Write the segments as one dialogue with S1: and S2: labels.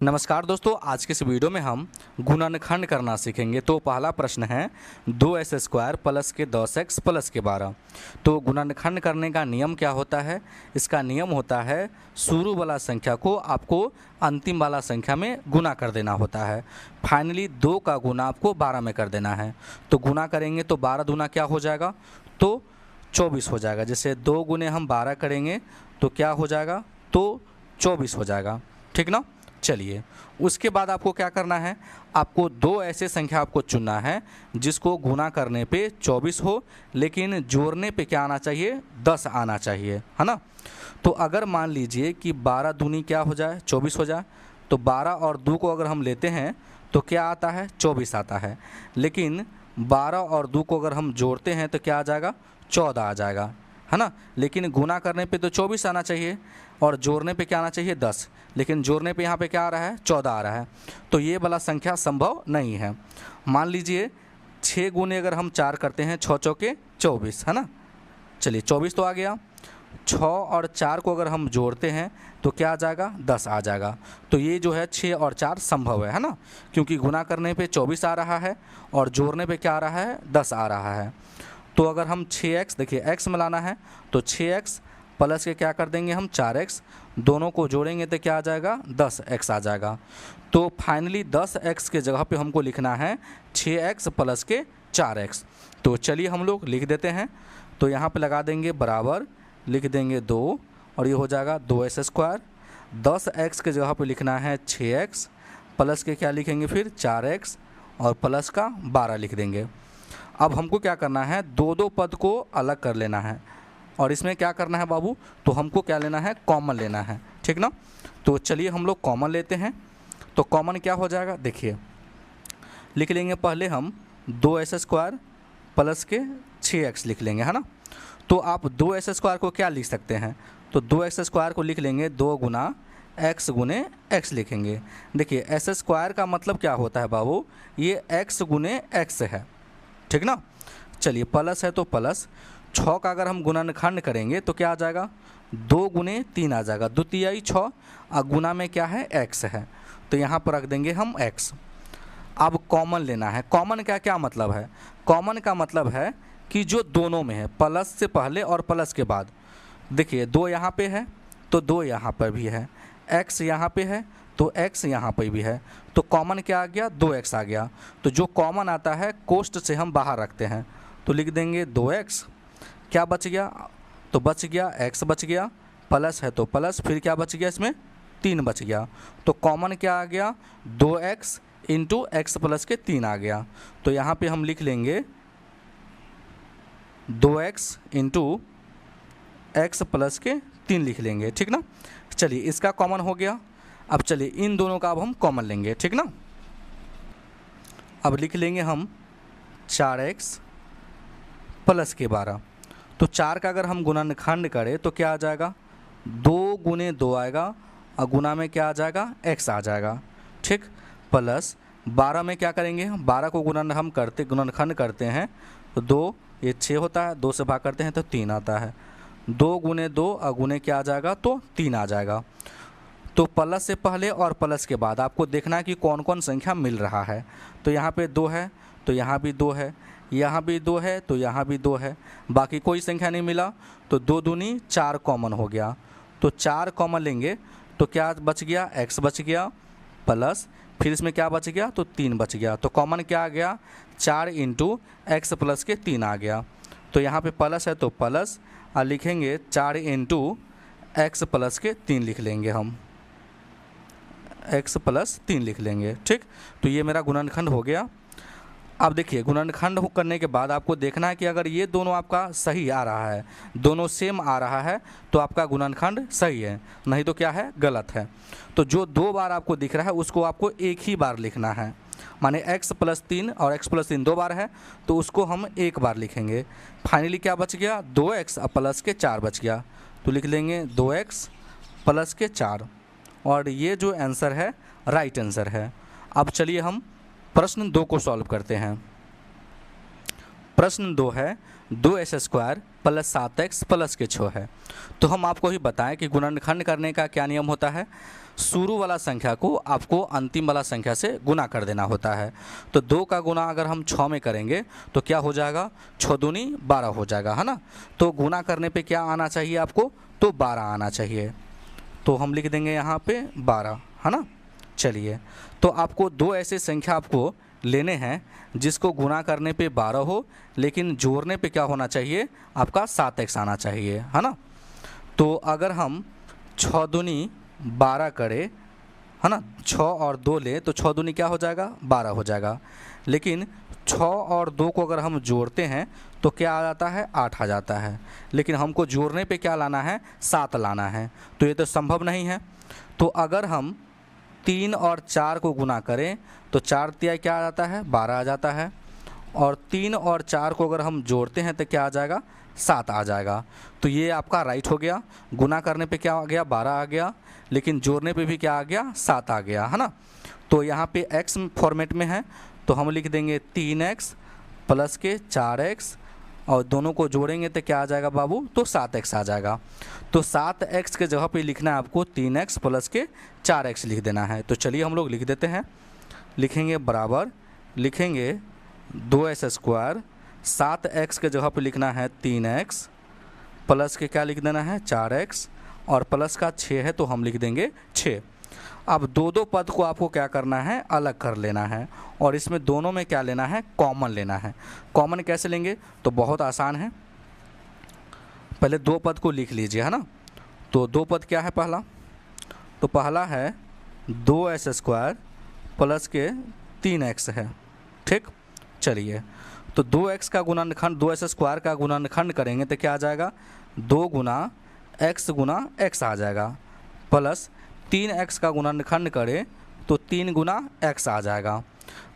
S1: नमस्कार दोस्तों, आज के इस वीडियो में हम गुणनखंड करना सीखेंगे। तो पहला प्रश्न है 2s² प्लस के 10x प्लस के 12। तो गुणनखंड करने का नियम क्या होता है? इसका नियम होता है शुरू वाला संख्या को आपको अंतिम वाला संख्या में गुना कर देना होता है। फाइनली 2 का गुना आपको 12 में कर देना है। तो गुना करेंगे तो 12 दूना क्या हो जाएगा? तो 24 हो जाएगा। जैसे 2 गुने हम 12 करेंगे तो क्या हो जाएगा? तो 24 हो जाएगा। ठीक ना? चलिए, उसके बाद आपको क्या करना है? आपको 2 ऐसे संख्या आपको चुनना है जिसको गुना करने पे 24 हो, लेकिन जोड़ने पे क्या आना चाहिए? 10 आना चाहिए, है ना? तो अगर मान लीजिए कि 12 दूनी क्या हो जाए? 24 हो जाए। तो 12 और 2 को अगर हम लेते हैं तो क्या आता है? 24 आता है। लेकिन 12 और 2 को अगर हम जोड़ते हैं तो क्या आ जाएगा? 14 आ जाएगा, है ना? लेकिन गुना करने पे तो 24 आना चाहिए और जोड़ने पे क्या आना चाहिए? 10। लेकिन जोड़ने पे यहाँ पे क्या आ रहा है? 14 आ रहा है। तो ये वाला संख्या संभव नहीं है। मान लीजिए 6 गुने अगर हम 4 करते हैं, 6 चौके 24, है ना? चलिए 24 तो आ गया। 6 और 4 को अगर हम जोड़ते हैं तो क्या आ जाएगा? 10 आ जाएगा। तो ये जो है 6 और 4 संभव है ना? क्योंकि गुना करने पे 24 आ रहा है और जोड़ने पे क्या आ रहा है? 10 आ रहा है। तो अगर हम 6x, देखिए x मिलाना है तो 6x प्लस के क्या कर देंगे हम? 4x। दोनों को जोड़ेंगे तो क्या आ जाएगा? 10x आ जाएगा। तो फाइनली 10x के जगह पे हमको लिखना है 6x प्लस के 4x। तो चलिए हम लोग लिख देते हैं। तो यहाँ पे लगा देंगे बराबर, लिख देंगे 2 और ये हो जाएगा 2s²। 10x के जगह पे लिखना है 6x प्लस के क्या लिखेंगे फिर? 4x और प्लस का 12 लिख देंगे। अब हमको क्या करना है? 2 पद को अलग कर लेना है और इसमें क्या करना है बाबू? तो हमको क्या लेना है? कॉमन लेना है। ठीक ना? तो चलिए हम लोग कॉमन लेते हैं। तो कॉमन क्या हो जाएगा? देखिए, लिख लेंगे पहले हम 2s² प्लस के 6x लिख लेंगे, है ना? तो आप 2s² को क्या लिख सकते हैं? तो 2x² को लिख लेंगे 2 गुना x गुने x लिखेंगे। देखिए s² का मतलब क्या होता है बाबू? ये x गुने x है। ठीक ना? चलिए, प्लस है तो प्लस 6 का अगर हम गुणनखंड करेंगे तो क्या आ जाएगा? 2 गुने 3 आ जाएगा। 2 तिहाई 6 और गुना में क्या है? x है। तो यहाँ पर रख देंगे हम x। अब कॉमन लेना है। कॉमन का क्या मतलब है? कॉमन का मतलब है कि जो दोनों में है, प्लस से पहले और प्लस के बाद। देखिए 2 यहाँ पे है तो 2 यहाँ पर भी है, x यहाँ पे है तो x यहाँ पर भी है। तो कॉमन क्या आ गया? 2x आ गया। तो जो कॉमन आता है कोष्ठ से हम बाहर रखते हैं। तो लिख देंगे 2x। क्या बच गया? तो बच गया x बच गया, प्लस है तो प्लस, फिर क्या बच गया? इसमें 3 बच गया। तो कॉमन क्या आ गया? 2x इंटू x प्लस के 3 आ गया। तो यहाँ पे हम लिख लेंगे 2x इंटू x प्लस के 3 लिख लेंगे। ठीक ना? चलिए, इसका कॉमन हो गया। अब चलिए इन दोनों का अब हम कॉमन लेंगे। ठीक ना? अब लिख लेंगे हम 4x प्लस के 12। तो 4 का अगर हम गुणनखंड करें तो क्या आ जाएगा? 2 गुने 2 आएगा और गुना में क्या आ जाएगा? x आ जाएगा। ठीक, प्लस 12 में क्या करेंगे? 12 को गुणनखंड करते हैं तो 2 ये 6 होता है, 2 से भाग करते हैं तो 3 आता है। 2 गुने 2 और गुने क्या आ जाएगा? तो 3 आ जाएगा। तो प्लस से पहले और प्लस के बाद आपको देखना है कि कौन कौन संख्या मिल रहा है। तो यहाँ पे 2 है तो यहाँ भी 2 है, यहाँ भी 2 है तो यहाँ भी 2 है, बाकी कोई संख्या नहीं मिला। तो 2 दूनी 4 कॉमन हो गया। तो 4 कॉमन लेंगे तो क्या बच गया? x बच गया, प्लस फिर इसमें क्या बच गया? तो 3 बच गया। तो कॉमन क्या आ गया? 4 इंटू x प्लस के 3 आ गया। तो यहाँ पे प्लस है तो प्लस और लिखेंगे 4 इंटू x प्लस के 3 लिख लेंगे हम, x प्लस 3 लिख लेंगे। ठीक, तो ये मेरा गुणनखंड हो गया। अब देखिए गुणनखंड करने के बाद आपको देखना है कि अगर ये दोनों आपका सही आ रहा है, दोनों सेम आ रहा है तो आपका गुणनखंड सही है, नहीं तो क्या है? गलत है। तो जो 2 बार आपको दिख रहा है उसको आपको एक ही बार लिखना है। माने x प्लस 3 और x प्लस 3 2 बार है तो उसको हम एक बार लिखेंगे। फाइनली क्या बच गया? 2x प्लस के 4 बच गया। तो लिख लेंगे 2x प्लस के 4 और ये जो आंसर है राइट आंसर है। अब चलिए हम प्रश्न 2 को सॉल्व करते हैं। प्रश्न 2 है 2s² प्लस 7x प्लस के 6 है। तो हम आपको ही बताएं कि गुणनखंड करने का क्या नियम होता है। शुरू वाला संख्या को आपको अंतिम वाला संख्या से गुना कर देना होता है। तो 2 का गुना अगर हम 6 में करेंगे तो क्या हो जाएगा, 6 दूनी 12 हो जाएगा, है ना। तो गुना करने पे क्या आना चाहिए आपको, तो 12 आना चाहिए। तो हम लिख देंगे यहाँ पे 12, है ना। चलिए, तो आपको 2 ऐसे संख्या आपको लेने हैं जिसको गुना करने पे 12 हो, लेकिन जोड़ने पे क्या होना चाहिए, आपका 7x आना चाहिए, है ना। तो अगर हम 6 दूनी 12 करें, है ना, 6 और 2 ले तो 6 दूनी क्या हो जाएगा, 12 हो जाएगा। लेकिन 6 और 2 को अगर हम जोड़ते हैं तो क्या आ जाता है, 8 आ जाता है। लेकिन हमको जोड़ने पे क्या लाना है, 7 लाना है। तो ये तो संभव नहीं है। तो अगर हम 3 और 4 को गुना करें तो 4 तिया क्या आ जाता है, 12 आ जाता है। और 3 और 4 को अगर हम जोड़ते हैं तो क्या आ जाएगा, 7 आ जाएगा। तो ये आपका राइट हो गया। गुना करने पे क्या आ गया, 12 आ गया, लेकिन जोड़ने पे भी क्या आ गया, 7 आ गया, है ना। तो यहाँ पे x फॉर्मेट में है तो हम लिख देंगे 3x प्लस के 4x, और दोनों को जोड़ेंगे तो क्या आ जाएगा बाबू, तो 7x आ जाएगा। तो 7x के जगह पे लिखना है आपको 3x प्लस के 4x लिख देना है। तो चलिए हम लोग लिख देते हैं। लिखेंगे बराबर, लिखेंगे 2s², 7x के जगह पे लिखना है 3x प्लस के क्या लिख देना है, 4x, और प्लस का 6 है तो हम लिख देंगे 6। अब दो पद को आपको क्या करना है, अलग कर लेना है, और इसमें दोनों में क्या लेना है, कॉमन लेना है। कॉमन कैसे लेंगे, तो बहुत आसान है। पहले 2 पद को लिख लीजिए, है ना। तो 2 पद क्या है, पहला तो पहला है 2s² प्लस के 3x है, ठीक। चलिए, तो 2x का गुणनखंड, 2s² का गुणनखंड करेंगे तो क्या आ जाएगा, 2 गुना x आ जाएगा, प्लस 3x का गुणनखंड करें तो 3 गुना x आ जाएगा।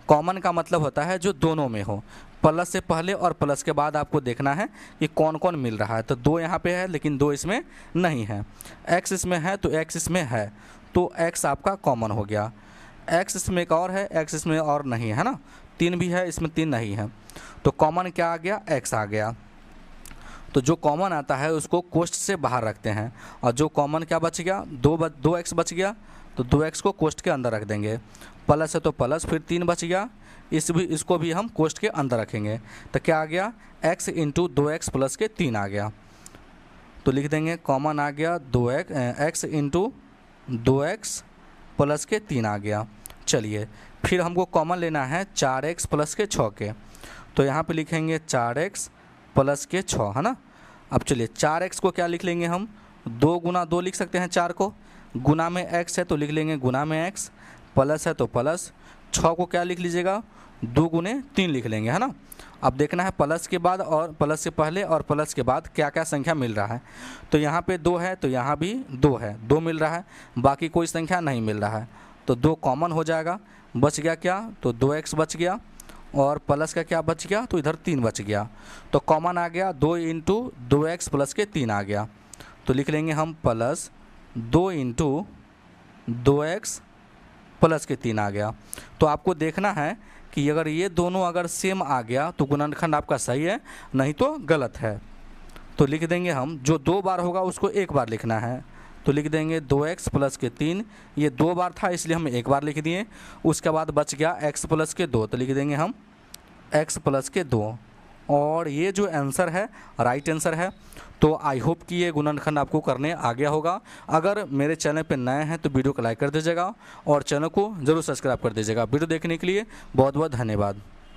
S1: कॉमन का मतलब होता है जो दोनों में हो। प्लस से पहले और प्लस के बाद आपको देखना है कि कौन कौन मिल रहा है। तो 2 यहाँ पे है लेकिन 2 इसमें नहीं है, x इसमें है तो x इसमें है, तो x आपका कॉमन हो गया। x इसमें एक और है, x इसमें और नहीं है ना, 3 भी है, इसमें 3 नहीं है। तो कॉमन क्या आ गया, x आ गया। तो जो कॉमन आता है उसको कोष्ठ से बाहर रखते हैं, और जो कॉमन क्या बच गया, 2x बच गया, तो 2x को कोष्ठ के अंदर रख देंगे। प्लस है तो प्लस, फिर 3 बच गया, इसको भी हम कोष्ठ के अंदर रखेंगे। तो क्या आ गया, x इंटू 2x प्लस के 3 आ गया। तो लिख देंगे कॉमन आ गया x इंटू 2x प्लस के 3 आ गया। चलिए, फिर हमको कॉमन लेना है 4x प्लस के 6 के। तो यहाँ पे लिखेंगे 4x प्लस के 6, है ना। अब चलिए 4x को क्या लिख लेंगे हम, 2 गुना 2 लिख सकते हैं 4 को, गुना में x है तो लिख लेंगे गुना में x, प्लस है तो प्लस, 6 को क्या लिख लीजिएगा, 2 गुने 3 लिख लेंगे, है ना। अब देखना है प्लस के बाद और प्लस से पहले और प्लस के बाद क्या क्या संख्या मिल रहा है। तो यहाँ पे 2 है तो यहाँ भी 2 है, 2 मिल रहा है, बाकी कोई संख्या नहीं मिल रहा है। तो 2 कॉमन हो जाएगा, बच गया क्या, तो 2x बच गया, और प्लस का क्या बच गया, तो इधर 3 बच गया। तो कॉमन आ गया 2 इंटू 2x प्लस के 3 आ गया। तो लिख लेंगे हम प्लस 2 इंटू 2x प्लस के 3 आ गया। तो आपको देखना है कि अगर ये दोनों अगर सेम आ गया तो गुणनखंड आपका सही है, नहीं तो गलत है। तो लिख देंगे हम, जो 2 बार होगा उसको 1 बार लिखना है। तो लिख देंगे 2x प्लस के 3, ये 2 बार था इसलिए हम 1 बार लिख दिए। उसके बाद बच गया x प्लस के 2, तो लिख देंगे हम x प्लस के 2। और ये जो आंसर है राइट आंसर है। तो आई होप कि ये गुणनखंड आपको करने आ गया होगा। अगर मेरे चैनल पर नए हैं तो वीडियो को लाइक कर दीजिएगा और चैनल को ज़रूर सब्सक्राइब कर दीजिएगा। वीडियो देखने के लिए बहुत बहुत धन्यवाद।